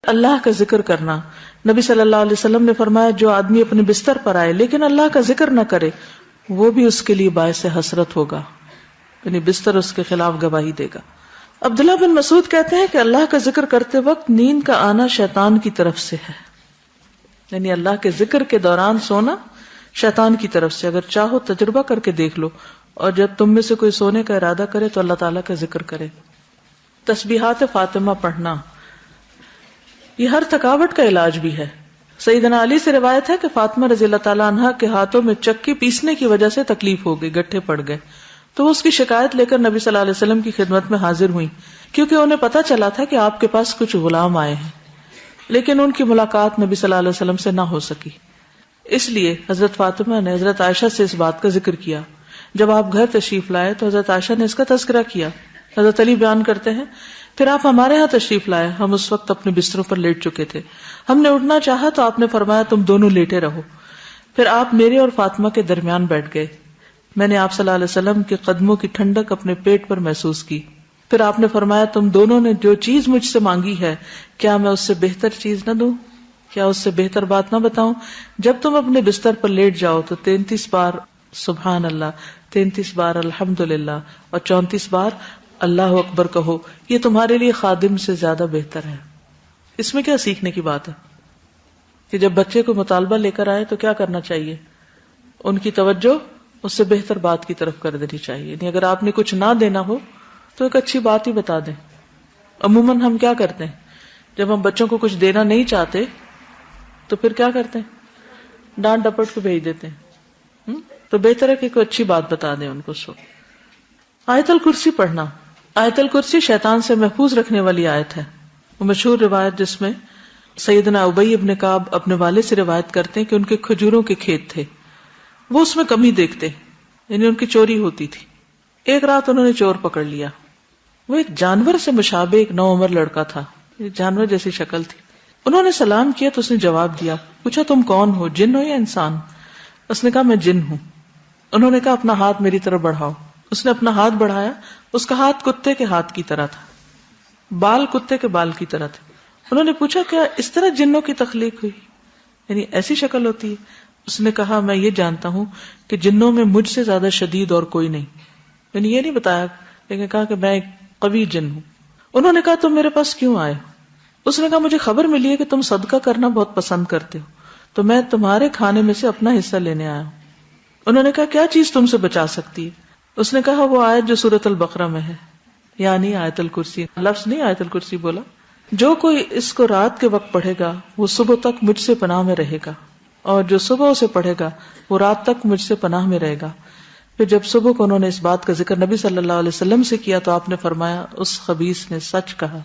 اللہ کا ذکر کرنا. نبی صلی اللہ علیہ وسلم نے فرمایا جو آدمی اپنے بستر پر آئے لیکن اللہ کا ذکر نہ کرے وہ بھی اس کے لیے باعث حسرت ہوگا، یعنی بستر اس کے خلاف گواہی دے گا. عبداللہ بن مسعود کہتے ہیں کہ اللہ کا ذکر کرتے وقت نیند کا آنا شیطان کی طرف سے ہے، یعنی اللہ کے ذکر کے دوران سونا شیطان کی طرف سے. اگر چاہو تجربہ کر کے دیکھ لو، اور جب تم میں سے کوئی سونے کا ارادہ کرے تو اللہ تعالیٰ کا ذکر کرے. تسبیحات فاطمہ پڑھنا یہ ہر تھکاوٹ کا علاج بھی ہے. سیدنا علی سے روایت ہے کہ فاطمہ رضی اللہ تعالیٰ عنہا کے ہاتھوں میں چکی پیسنے کی وجہ سے تکلیف ہو گئی، گٹھے پڑ گئے، تو وہ اس کی شکایت لے کر نبی صلی اللہ علیہ وسلم کی خدمت میں حاضر ہوئی، کیونکہ انہیں پتا چلا تھا کہ آپ کے پاس کچھ غلام آئے ہیں، لیکن ان کی ملاقات نبی صلی اللہ علیہ وسلم سے نہ ہو سکی. اس لیے حضرت فاطمہ نے حضرت عائشہ سے اس بات کا ذکر کیا. جب آپ گھر تشریف لائے تو حضرت عائشہ نے اس کا تذکرہ کیا. حضرت علی بیان کرتے ہیں پھر آپ ہمارے ہاں تشریف لائے، ہم اس وقت اپنے بستروں پر لیٹ چکے تھے، ہم نے اٹھنا چاہا تو آپ نے فرمایا تم دونوں لیٹے رہو. پھر آپ میرے اور فاطمہ کے درمیان بیٹھ گئے. میں نے آپ صلی اللہ علیہ وسلم کے قدموں کی ٹھنڈک اپنے پیٹ پر محسوس کی. پھر آپ نے فرمایا تم دونوں نے جو چیز مجھ سے مانگی ہے کیا میں اس سے بہتر چیز نہ دوں، کیا اس سے بہتر بات نہ بتاؤں؟ جب تم اپنے بستر پر لیٹ جاؤ تو 33 بار سبحان اللہ، 33 بار الحمدللہ اور 34 بار اللہ اکبر کہو، یہ تمہارے لیے خادم سے زیادہ بہتر ہے. اس میں کیا سیکھنے کی بات ہے کہ جب بچے کو مطالبہ لے کر آئے تو کیا کرنا چاہیے؟ ان کی توجہ اس سے بہتر بات کی طرف کر دینی چاہیے. یعنی اگر آپ نے کچھ نہ دینا ہو تو ایک اچھی بات ہی بتا دیں. عموماً ہم کیا کرتے ہیں جب ہم بچوں کو کچھ دینا نہیں چاہتے تو پھر کیا کرتے ہیں؟ ڈانٹ ڈپٹ کو بھیج دیتے ہیں. تو بہتر ہے کہ کوئی اچھی بات بتا دیں ان کو. آیت الکرسی پڑھنا. آیت الکرسی شیطان سے محفوظ رکھنے والی آیت ہے. وہ مشہور روایت جس میں سیدنا ابی ابن کعب اپنے والد سے روایت کرتے ہیں کہ ان کے کھجوروں کے کھیت تھے، وہ اس میں کمی دیکھتے، یعنی ان کی چوری ہوتی تھی. ایک رات انہوں نے چور پکڑ لیا. وہ ایک جانور سے مشابہ ایک نوعمر لڑکا تھا، جانور جیسی شکل تھی. انہوں نے سلام کیا تو اس نے جواب دیا. پوچھا تم کون ہو، جن ہو یا انسان؟ اس نے کہا میں جن ہوں. انہوں نے کہا اپنا ہاتھ میری طرف بڑھاؤ. اس نے اپنا ہاتھ بڑھایا. اس کا ہاتھ کتے کے ہاتھ کی طرح تھا، بال کتے کے بال کی طرح تھے. انہوں نے پوچھا کیا اس طرح جنوں کی تخلیق ہوئی، یعنی ایسی شکل ہوتی ہے؟ اس نے کہا میں یہ جانتا ہوں کہ جنوں میں مجھ سے زیادہ شدید اور کوئی نہیں. یعنی یہ نہیں بتایا لیکن کہا کہ میں ایک قوی جن ہوں. انہوں نے کہا تم میرے پاس کیوں آئے؟ اس نے کہا مجھے خبر ملی ہے کہ تم صدقہ کرنا بہت پسند کرتے ہو تو میں تمہارے کھانے میں سے اپنا حصہ لینے آیا ہوں. انہوں نے کہا کیا چیز تم سے بچا سکتی ہے؟ اس نے کہا وہ آیت جو سورۃ البقرہ میں ہے، یعنی آیت الکرسی. لفظ نہیں آیت الکرسی بولا. جو کوئی اس کو رات کے وقت پڑھے گا وہ صبح تک مجھ سے پناہ میں رہے گا، اور جو صبح اسے پڑھے گا وہ رات تک مجھ سے پناہ میں رہے گا. پھر جب صبح کو انہوں نے اس بات کا ذکر نبی صلی اللہ علیہ وسلم سے کیا تو آپ نے فرمایا اس خبیث نے سچ کہا.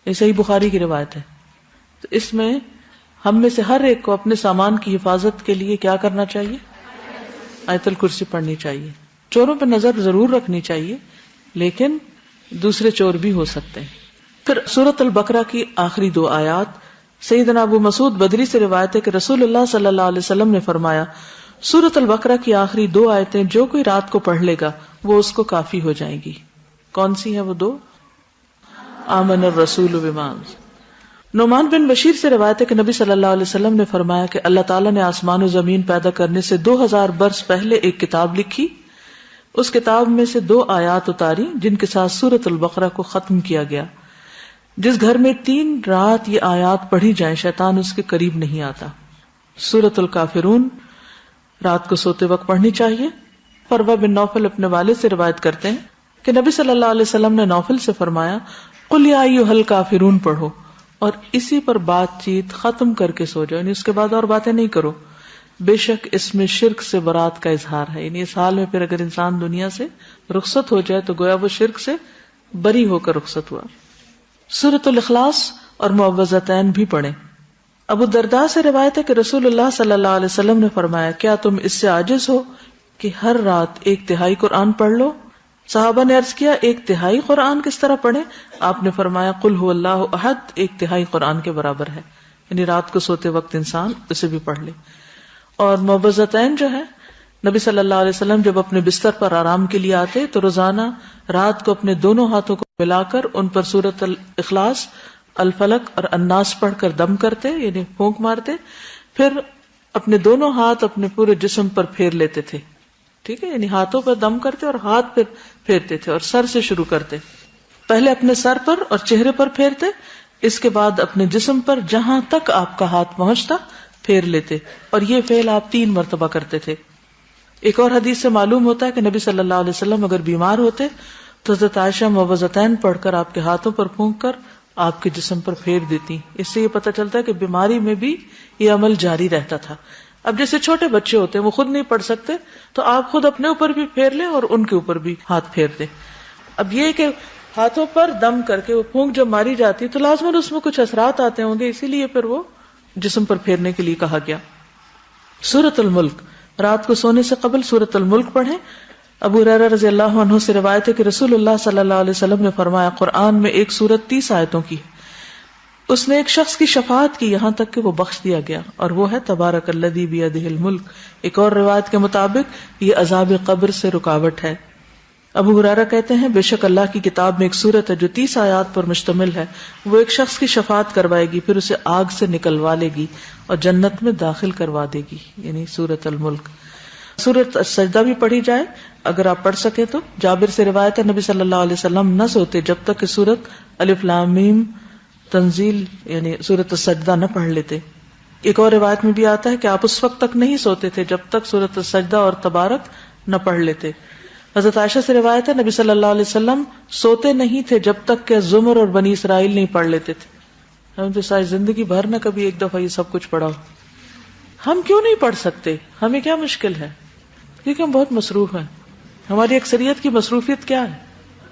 یہ صحیح بخاری کی روایت ہے. تو اس میں ہم میں سے ہر ایک کو اپنے سامان کی حفاظت کے لیے کیا کرنا چاہیے؟ آیت الکرسی پڑھنی چاہیے. چوروں پہ نظر ضرور رکھنی چاہیے لیکن دوسرے چور بھی ہو سکتے ہیں. پھر سورۃ البقرہ کی آخری 2 آیات. سیدنا ابو مسعود بدری سے روایت ہے کہ رسول اللہ صلی اللہ علیہ وسلم نے فرمایا سورۃ البقرہ کی آخری 2 آیتیں جو کوئی رات کو پڑھ لے گا وہ اس کو کافی ہو جائیں گی. کون سی ہیں وہ 2؟ آمن الرسول بما. نعمان بن بشیر سے روایت ہے کہ نبی صلی اللہ علیہ وسلم نے فرمایا کہ اللہ تعالیٰ نے آسمان و زمین پیدا کرنے سے 2000 برس پہلے ایک کتاب لکھی. اس کتاب میں سے 2 آیات اتاری جن کے ساتھ سورۃ البقرہ کو ختم کیا گیا. جس گھر میں 3 رات یہ آیات پڑھی جائیں شیطان اس کے قریب نہیں آتا. سورۃ الکافرون رات کو سوتے وقت پڑھنی چاہیے. فروہ بن نوفل اپنے والد سے روایت کرتے ہیں کہ نبی صلی اللہ علیہ وسلم نے نوفل سے فرمایا قل یا ایھا الکافرون پڑھو اور اسی پر بات چیت ختم کر کے سو جاؤ، یعنی اس کے بعد اور باتیں نہیں کرو. بے شک اس میں شرک سے برات کا اظہار ہے. یعنی اس حال میں پھر اگر انسان دنیا سے رخصت ہو جائے تو گویا وہ شرک سے بری ہو کر رخصت ہوا. سورۃ الاخلاص اور معوذتین بھی پڑھیں. ابو الدرداء سے روایت ہے کہ رسول اللہ صلی اللہ علیہ وسلم نے فرمایا کیا تم اس سے عاجز ہو کہ ہر رات 1/3 قرآن پڑھ لو؟ صحابہ نے عرض کیا 1/3 قرآن کس طرح پڑھیں؟ آپ نے فرمایا قل هو اللہ احد 1/3 قرآن کے برابر ہے. یعنی رات کو سوتے وقت انسان اسے بھی پڑھ لے. اور معوذتین جو ہے نبی صلی اللہ علیہ وسلم جب اپنے بستر پر آرام کے لیے آتے تو روزانہ رات کو اپنے دونوں ہاتھوں کو ملا کر ان پر سورۃ الاخلاص، الفلق اور الناس پڑھ کر دم کرتے یعنی پھونک مارتے، پھر اپنے دونوں ہاتھ اپنے پورے جسم پر پھیر لیتے تھے. ٹھیک ہے، یعنی ہاتھوں پر دم کرتے اور ہاتھ پھر پھیرتے تھے، اور سر سے شروع کرتے. پہلے اپنے سر پر اور چہرے پر پھیرتے، اس کے بعد اپنے جسم پر جہاں تک آپ کا ہاتھ پہنچتا پھیر لیتے، اور یہ فعل آپ 3 مرتبہ کرتے تھے. ایک اور حدیث سے معلوم ہوتا ہے کہ نبی صلی اللہ علیہ وسلم اگر بیمار ہوتے تو حضرت عائشہ معوذتین پڑھ کر آپ کے ہاتھوں پر پھونک کر آپ کے جسم پر پھیر دیتی. اس سے یہ پتہ چلتا ہے کہ بیماری میں بھی یہ عمل جاری رہتا تھا. اب جیسے چھوٹے بچے ہوتے ہیں وہ خود نہیں پڑھ سکتے تو آپ خود اپنے اوپر بھی پھیر لیں اور ان کے اوپر بھی ہاتھ پھیر دیں. اب یہ کہ ہاتھوں پر دم کر کے وہ پھونک جب ماری جاتی تو لازماً اس میں کچھ اثرات آتے ہوں گے، اسی لیے پھر وہ جسم پر پھیرنے کے لیے کہا گیا. سورۃ الملک، رات کو سونے سے قبل سورۃ الملک پڑھیں. ابو ہریرہ رضی اللہ عنہ سے روایت ہے کہ رسول اللہ صلی اللہ علیہ وسلم نے فرمایا قرآن میں ایک سورت 30 آیتوں کی ہے، اس نے ایک شخص کی شفاعت کی یہاں تک کہ وہ بخش دیا گیا، اور وہ ہے تبارک الذی بیدہ الملک. ایک اور روایت کے مطابق یہ عذاب قبر سے رکاوٹ ہے. ابو ہریرہ کہتے ہیں بے شک اللہ کی کتاب میں ایک سورت ہے جو 30 آیات پر مشتمل ہے، وہ ایک شخص کی شفاعت کروائے گی، پھر اسے آگ سے نکلوا لے گی اور جنت میں داخل کروا دے گی، یعنی سورۃ الملک. سورۃ السجدہ بھی پڑھی جائے اگر آپ پڑھ سکے تو. جابر سے روایت ہے نبی صلی اللہ علیہ وسلم نہ سوتے جب تک کہ سورۃ الف لام میم تنزیل یعنی سورۃ السجدہ نہ پڑھ لیتے. ایک اور روایت میں بھی آتا ہے کہ آپ اس وقت تک نہیں سوتے تھے جب تک سورۃ السجدہ اور تبارک نہ پڑھ لیتے. حضرت عائشہ سے روایت ہے نبی صلی اللہ علیہ وسلم سوتے نہیں تھے جب تک کہ زمر اور بنی اسرائیل نہیں پڑھ لیتے تھے. ہم تو ساری زندگی بھر نہ کبھی ایک دفعہ یہ سب کچھ پڑھا ہو. ہم کیوں نہیں پڑھ سکتے؟ ہمیں کیا مشکل ہے؟ کیونکہ ہم بہت مصروف ہیں. ہماری اکثریت کی مصروفیت کیا ہے؟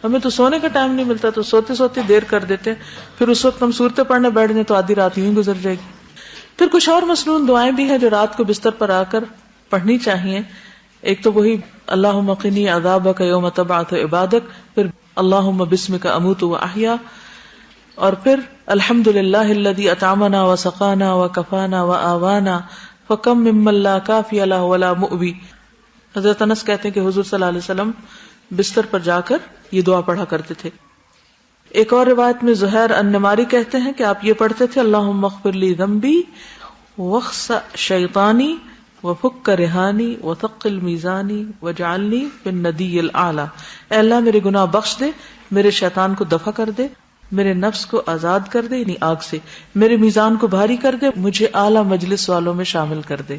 ہمیں تو سونے کا ٹائم نہیں ملتا تو سوتے سوتے دیر کر دیتے ہیں، پھر اس وقت ہم صورتیں پڑھنے بیٹھ جائیں تو آدھی رات یوں گزر جائے گی. پھر کچھ اور مصنون دعائیں بھی ہیں جو رات کو بستر پر آ کر پڑھنی چاہیے. ایک تو وہی اللہم قنی عذابک یوم تبعث عبادک، پھر اللہم بسمک اموت واحیا، اور پھر الحمدللہ الذی اطعمنا وسقانا وکفانا وآوانا فکم ممن لا کافی لہ ولا مؤوی. حضرت انس کہتے ہیں کہ حضور صلی اللہ علیہ وسلم بستر پر جا کر یہ دعا پڑھا کرتے تھے. ایک اور روایت میں زہیر النماری کہتے ہیں کہ آپ یہ پڑھتے تھے اللہم اغفر لی ذنبی واخسأ شیطانی وفک رہانی وثقل میزانی وجعلنی فی الندی الاعلی. اے اللہ میرے گناہ بخش دے، میرے شیطان کو دفع کر دے، میرے نفس کو آزاد کر دے یعنی آگ سے، میرے میزان کو بھاری کر دے، مجھے اعلی مجلس والوں میں شامل کر دے.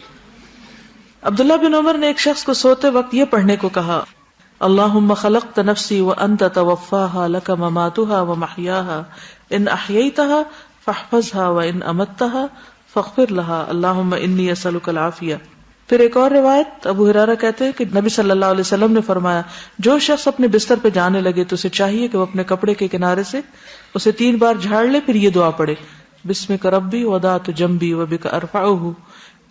عبداللہ بن عمر نے ایک شخص کو سوتے وقت یہ پڑھنے کو کہا اللہم خلقت نفسی وانت توفاها لک مماتها ومحیاها ان احییتها فاحفظها وان امتها فاغفر لها اللہم انی اسألک العافیہ. پھر ایک اور روایت ابو ہریرہ کہتے ہیں کہ نبی صلی اللہ علیہ وسلم نے فرمایا جو شخص اپنے بستر پہ جانے لگے تو اسے چاہیے کہ وہ اپنے کپڑے کے کنارے سے اسے 3 بار جھاڑ لے، پھر یہ دعا پڑھے بسمک ربی وضعت جنبی وبک ارفعہ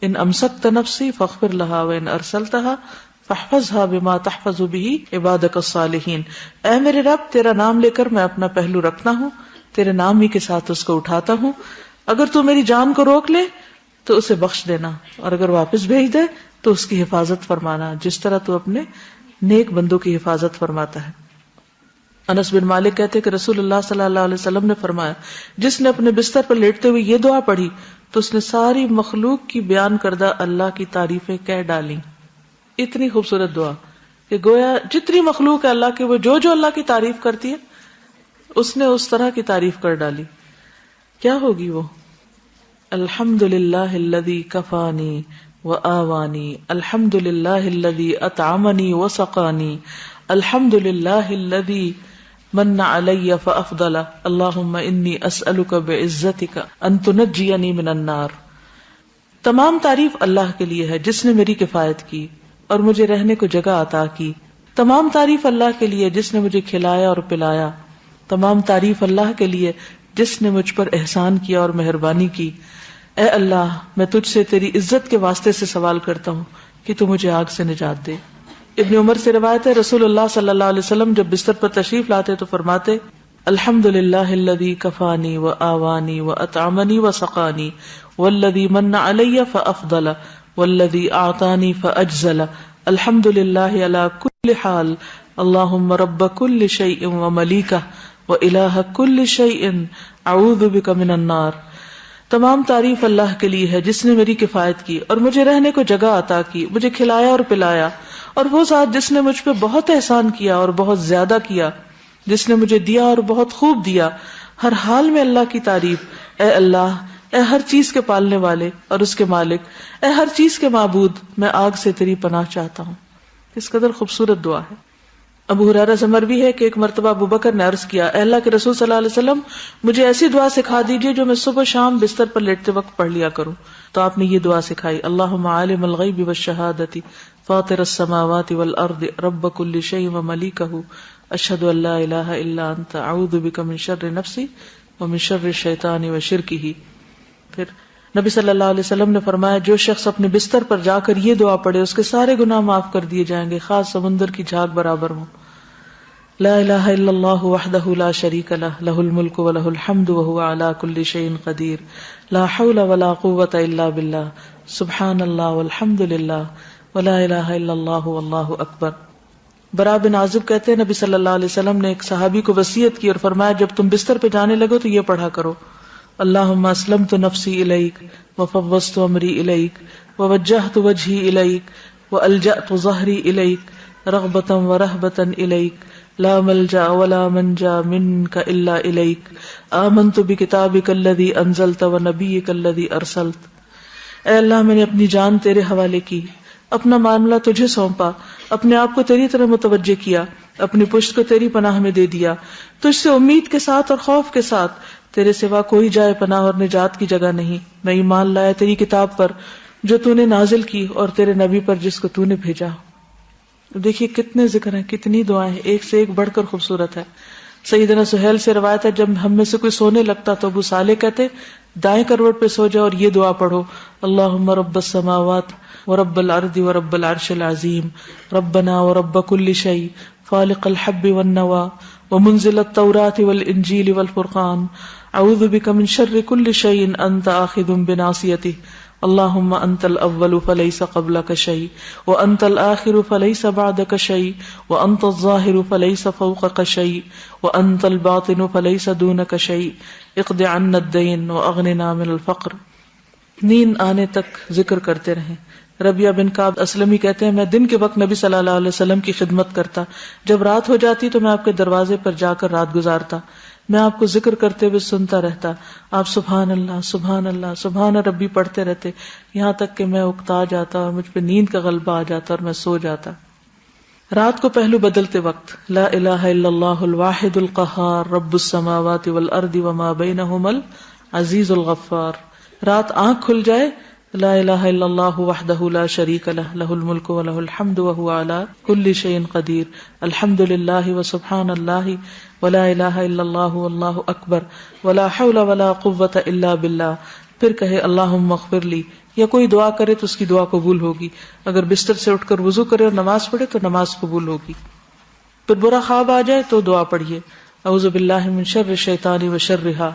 ان امسکت نفسی فاغفر لها وان ارسلتها فاحفظها بما تحفظ به عبادك الصالحین. اے میرے رب تیرا نام لے کر میں اپنا پہلو رکھتا ہوں، تیرے نام ہی کے ساتھ اس کو اٹھاتا ہوں، اگر تو میری جان کو روک لے تو اسے بخش دینا، اور اگر واپس بھیج دے تو اس کی حفاظت فرمانا جس طرح تو اپنے نیک بندوں کی حفاظت فرماتا ہے. انس بن مالک کہتے کہ رسول اللہ صلی اللہ علیہ وسلم نے فرمایا جس نے اپنے بستر پر لیٹتے ہوئے یہ دعا پڑھی تو اس نے ساری مخلوق کی بیان کردہ اللہ کی تعریفیں کہہ ڈالی. اتنی خوبصورت دعا کہ گویا جتنی مخلوق ہے اللہ کے وہ جو جو اللہ کی تعریف کرتی ہے اس نے اس طرح کی تعریف کر ڈالی. کیا ہوگی وہ؟ الحمدللہ الذی کفانی وآوانی، الحمدللہ الذی اطعمنی وسقانی، الحمدللہ الذی من علی فافضل، اللہم انی اسألک بعزتک ان تنجینی من النار. تمام تعریف اللہ کے لیے ہے جس نے میری کفایت کی اور مجھے رہنے کو جگہ عطا کی. تمام تعریف اللہ کے لیے جس نے مجھے کھلایا اور پلایا. تمام تعریف اللہ کے لیے جس نے مجھ پر احسان کیا اور مہربانی کی. اے اللہ میں تجھ سے تیری عزت کے واسطے سے سوال کرتا ہوں کہ تو مجھے آگ سے نجات دے. ابن عمر سے روایت ہے رسول اللہ صلی اللہ علیہ وسلم جب بستر پر تشریف لاتے تو فرماتے الحمدللہ الذی کفانی وآوانی واطعمنی وسقانی والذی من علی فافضل والذی اعطانی فاجزل الحمدللہ علی کل حال اللہم رب کل شیء وملیکہ وإلہ کل شیء اعوذ بک من النار. تمام تعریف اللہ کے لیے ہے جس نے میری کفایت کی اور مجھے رہنے کو جگہ عطا کی، مجھے کھلایا اور پلایا، اور وہ ذات جس نے مجھ پہ بہت احسان کیا اور بہت زیادہ کیا، جس نے مجھے دیا اور بہت خوب دیا. ہر حال میں اللہ کی تعریف. اے اللہ، اے ہر چیز کے پالنے والے اور اس کے مالک، اے ہر چیز کے معبود، میں آگ سے تیری پناہ چاہتا ہوں. اس قدر خوبصورت دعا ہے. ابو ہریرہ سے مروی ہے کہ ایک مرتبہ ابو بکر نے عرض کیا، اے اللہ کے رسول صلی اللہ علیہ وسلم، مجھے ایسی دعا سکھا دیجیے جو میں صبح شام بستر پر لیٹتے وقت پڑھ لیا کروں. تو آپ نے یہ دعا سکھائی، اللہم عالم الغیب والشہادۃ فاطر السماوات والارض رب کل شیء وملیکہ اشہد ان لا الہ الا انت اعوذ بک من شر نفسی ومن شر الشیطان وشرکہ. پھر نبی صلی اللہ علیہ وسلم نے فرمایا، جو شخص اپنے بستر پر جا کر یہ دعا پڑھے اس کے سارے گناہ معاف کر دیے جائیں گے، خاص سمندر کی جھاگ برابر ہوں. لا الہ الا اللہ وحدہ لا شریک لہ، لہ الملک ولہ الحمد وہو علی کل شیء قدیر، لا حول ولا قوۃ الا باللہ، سبحان اللہ والحمد للہ ولا الہ الا اللہ واللہ اکبر. براء بن عازب کہتے ہیں، نبی صلی اللہ علیہ وسلم نے ایک صحابی کو وصیت کی اور فرمایا، جب تم بستر پہ جانے لگو تو یہ پڑھا کرو، اللہم اسلمت نفسی الیک وفوضت امری الیک ووجہت وجہی الیک والجأت ظہری الیک رغبتا ورہبتا الیک لا ملجا ولا منجا منک الا الیک آمنت بکتابک الذی انزلت ونبیک الذی ارسلت. اے اللہ، میں نے اپنی جان تیرے حوالے کی، اپنا معاملہ تجھے سونپا، اپنے آپ کو تیری طرح متوجہ کیا، اپنی پشت کو تیری پناہ میں دے دیا، تجھ سے امید کے ساتھ اور خوف کے ساتھ، تیرے سوا کوئی جائے پناہ اور نجات کی جگہ نہیں. میں ایمان لایا تیری کتاب پر جو تو نے نازل کی اور تیرے نبی پر جس کو تو نے بھیجا. دیکھیے کتنے ذکر ہیں، کتنی دعائیں ہیں، ایک سے ایک بڑھ کر خوبصورت ہے. سیدنا سہیل سے روایت ہے، جب ہم میں سے کوئی سونے لگتا تو ابو صالح کہتے دائیں کروٹ پہ سو جاؤ اور یہ دعا پڑھو، اللہم رب السماوات ورب الارض ورب العرش العظیم ربنا ورب کل شیء فالق الحب والنوا ومنزل التوراة والانجیل والفرقان اعوذ بک من شر کل شیء انت آخذ بناصیتہ اللہم انت الاول فلیس قبلک شیء وانت الآخر فلیس بعدک شیء وانت الظاہر فلیس فوقک شیء وانت الباطن فلیس دونک شیء اقض عنا الدین واغننا من الفقر. نیند آنے تک ذکر کرتے رہیں. ربیہ بن کعب اسلمی کہتے ہیں، میں دن کے وقت نبی صلی اللہ علیہ وسلم کی خدمت کرتا، جب رات ہو جاتی تو میں آپ کے دروازے پر جا کر رات گزارتا، میں آپ کو ذکر کرتے ہوئے سنتا رہتا، آپ سبحان اللہ سبحان اللہ سبحان ربی پڑھتے رہتے، یہاں تک کہ میں اکتا جاتا اور مجھ پہ نیند کا غلبہ آ جاتا اور میں سو جاتا. رات کو پہلو بدلتے وقت لا الہ الا اللہ الواحد القہار رب السماوات والارض وما بینہما العزیز الغفار. رات آنکھ کھل جائے لا الہ الا اللہ وحدہ لا شریک لہ، لہ الملک ولہ الحمد وہو علی کل شیء قدیر، الحمد للہ وسبحان اللہ ولا الہ الا اللہ واللہ اکبر ولا حول ولا قوۃ الا باللہ. پھر کہے اللہم اغفر لی، یا کوئی دعا کرے تو اس کی دعا قبول ہوگی. اگر بستر سے اٹھ کر وضو کرے اور نماز پڑھے تو نماز قبول ہوگی. پھر برا خواب آ جائے تو دعا پڑھیے، اعوذ باللہ من شر الشیطان وشرہا.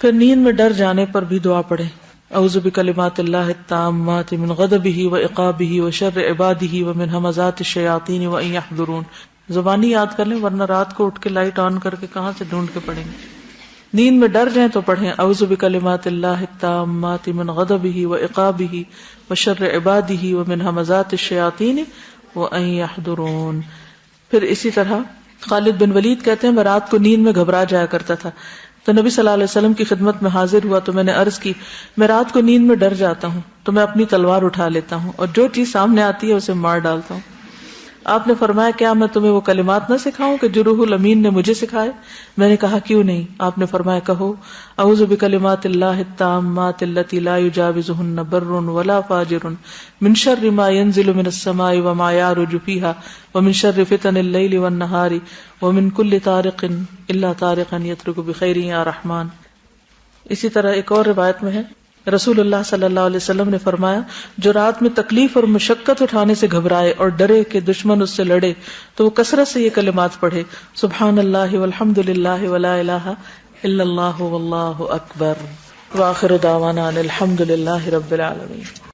پھر نیند میں ڈر جانے پر بھی دعا پڑھے، اعوذ بکلمات اللہ التامات من غضبہ وعقابہ وشر عبادہ ومن ہمزات الشیاطین وان یحضرون. زبانی یاد کر لیں ورنہ رات کو اٹھ کے لائٹ آن کر کے کہاں سے ڈھونڈ کے پڑھیں گے. نیند میں ڈر جائیں تو پڑھیں اعوذ بکلمات اللہ التامات من غضبہ وعقابہ وشر عبادہ ومن ہمزات الشیاطین وان یحضرون. پھر اسی طرح خالد بن ولید کہتے ہیں، میں رات کو نیند میں گھبرا جایا کرتا تھا تو نبی صلی اللہ علیہ وسلم کی خدمت میں حاضر ہوا تو میں نے عرض کی، میں رات کو نیند میں ڈر جاتا ہوں تو میں اپنی تلوار اٹھا لیتا ہوں اور جو چیز سامنے آتی ہے اسے مار ڈالتا ہوں. آپ نے فرمایا، کیا میں تمہیں وہ کلمات نہ سکھاؤں کہ جو روح الامین نے مجھے سکھائے؟ میں نے کہا کیوں نہیں. آپ نے فرمایا، کہو اعوذ بکلمات اللہ التامات التی لا یجاوزہن بر ولا فاجر من شر ما ينزل من السماء وما يعرج فيها ومن شر فتن الليل والنهار ومن كل طارق الا طارقا يترك بخير یا رحمان. اسی طرح ایک اور روایت میں ہے، رسول اللہ صلی اللہ علیہ وسلم نے فرمایا، جو رات میں تکلیف اور مشقت اٹھانے سے گھبرائے اور ڈرے کہ دشمن اس سے لڑے تو وہ کثرت سے یہ کلمات پڑھے، سبحان اللہ والحمد للہ ولا الہ الا اللہ واللہ اکبر. وآخر دعوانا ان الحمد للہ رب العالمین.